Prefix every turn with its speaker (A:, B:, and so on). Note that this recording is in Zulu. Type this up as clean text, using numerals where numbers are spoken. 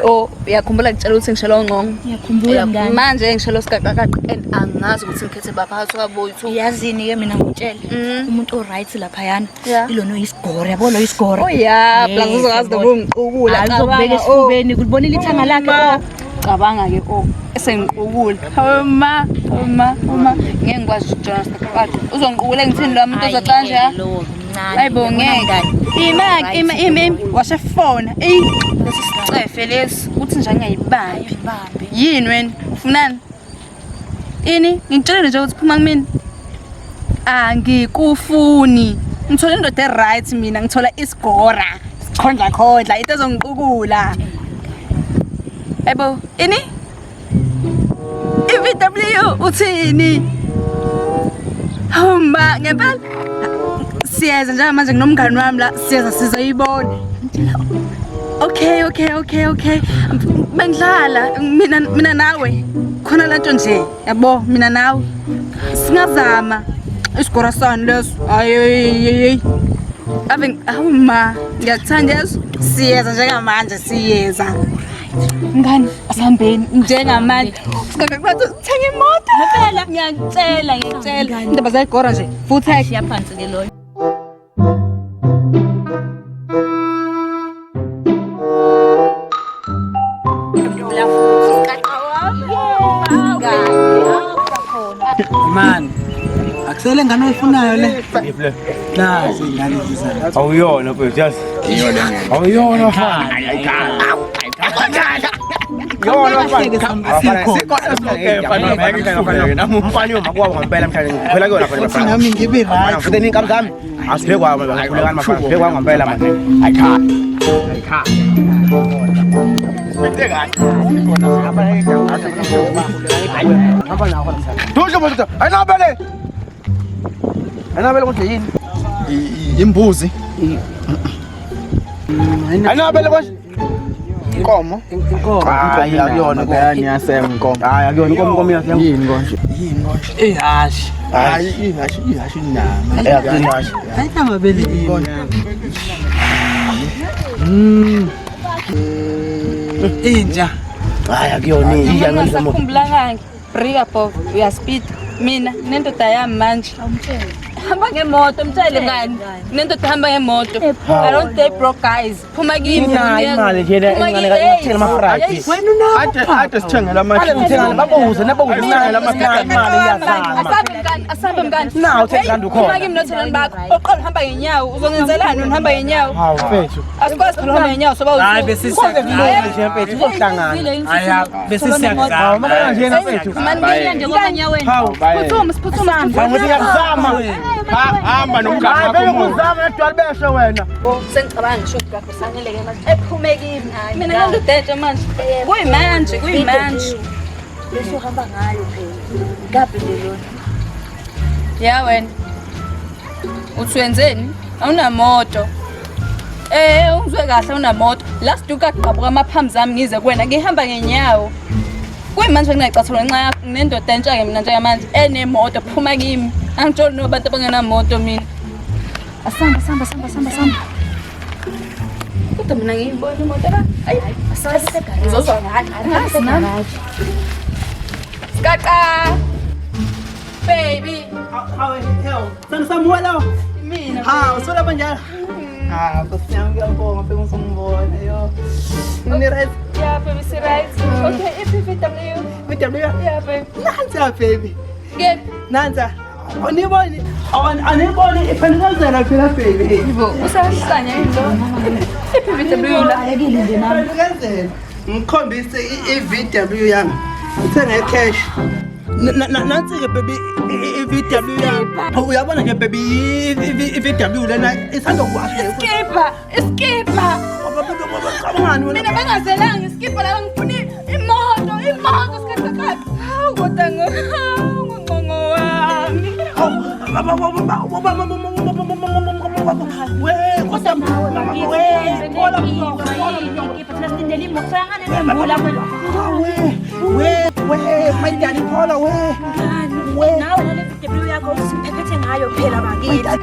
A: Oh, uyakhumbula ngitshela ukuthi ngishelo ngqongo.
B: Ngiyakhumbula ngani.
A: Manje ngishelo sigaqaqaqa and angazi ukuthi ngikhethe baphathi kwaboyithu.
B: Yazini ke mina ngitshela umuntu o-right lapha yana. Ilona isigore yabo lo isigore.
A: Oh yeah, plus uzokazi nokungiqukula
B: cabanga esifubeni kulibonile ithanga lakhe.
A: Cabanga ke esengiqukula. Uma ngeke ngikwazi ukujona sigaqaqaqa. Uzongiqukula ngithini lo muntu ozocanje? Hayibo ngeke. Ima washefona. Lesi sicefe lesi uthi nje ngiyayibambi. Yini wena? Ufunani? Ini ngitshela nje ukuthi phuma kumina. Angikufuni. Ngithola indoda right mina ngithola isigora. Sikhondla into ezongiqukula. Ebo ini? IVW uthini? Hamba ngempela. Siyeza njengamanje nginomngani wami la siyeza sizoyibona. Okay. Bengidlala mina nawe. Khona lanto nje, yabo mina nawe. Singazama. Isigora sani leso. Ayi. Hamba ngiyakuthanda yeso. Siyeza njengamanje siyeza. Ngani asihambeni njengamanje. Sikaqaqathi uthenga imoto. Phela ngiyacela. Indaba zayigora nje. Futhi
B: Yaphansi ke loyo.
C: Man, akusele ngane oyifunayo le. Nazi ingane izizana.
D: Awuyona mfethu yazi. Awuyona mfana. Yona mfana. Sikona namufani umakwabo ngempela mhlawumbe phela kuyona phela.
C: Nami ngibe right.
D: Futhi ninkamu zami asiphekwa ngaphulekani mafana. Phekwa ngempela manje. Ayikha. Ayinabele konje yini?
C: Imbuzi.
D: Ayinabele konje? Inkomo. Hayi akuyona
C: bayani yasenga inkomo.
D: Hayi akuyona inkomo yasenga.
C: Yini konje? Ihashi.
D: Hayi ihashi nama. Ihashi.
C: Ayinama bele yini? Inja.
D: Hayi akuyona inja ngizama.
A: Ngikhumbula kangi. Brika Bob uyaspeed. Mina nendoda yami manje. Hamba ngemoto mtshele ngani nendoda hamba ngemoto. I don't take broke guys. Phuma kimi
D: imali nje engane kathela amafrati. Ade sithengela amathengela babuze nabuze nangela amafrati imali iyazama.
A: Asabe mngani.
D: Nawu thenganda ukhona.
A: Phuma kimi nothelani bakho. Oqala hamba ngenyawo uzongenzelani wena hamba ngenyawo.
D: Hawu mfethu.
A: Asikwazi phela hamba ngenyawo soba
C: Hayi besisiyakuhlangana
D: nje mfethu uzohlangana.
C: Aya besisiyakuzama.
D: Mama nje mfethu.
A: Manje nje ngoba nyaweni. Phuthuma.
D: Bangithi ngiyakuzama. Hamba nomngane wakho umuntu. Uzama edwala beshe wena.
A: Sengicabanga ngisho ukuthi lapho saneleke manje ephume kimi. Mina ngangidodeje manje. Kuyimanje.
B: Leso hamba ngayo phela. Ngabe lelo.
A: Ya wena. Uthi wenzeni? Awunamoto. Ungizwe kahle unamoto. Last week aqhabuka amaphambi ami ngize kuwena ngihamba ngenyawo. Kuyimanje nginayicathula ngenxa yakho nginendoda entsha ke mina njengamanje enemoto phuma kimi. Angitsholi nobantu abangenamoto mina. Asamba. Kodwa mina ngiyibona imoto la. Ayi, asase ngizozwa ngani? Kaka. Baby.
C: Sangisamuwela.
A: Mina.
C: Ha, usola banjalo. Kusiyami ngiyabonga phela ngizongibona yo. Ni right?
A: Yeah, baby, see right. Okay, if VW.
C: VW.
A: Yeah, baby.
C: Nanza baby.
A: Get.
C: Nanza. Aniboni ifanelezela phela baby.
A: Yibo, usahlanya yilo. If VW la.
B: Ayekile nje nami.
C: Ifanelezela. Ngikhombise iVW yami. Ngithenga icash. Nansi ke baby iVW yami. Uyabona nje baby iVW lena isandokwasha.
A: Skipper. Mina bangazelanga skipper la ngifuna imoto skipper. Hawu kodwa ngongo wami.
B: Nawe nale VW yakho usiphephethe ngayo phela bakithi.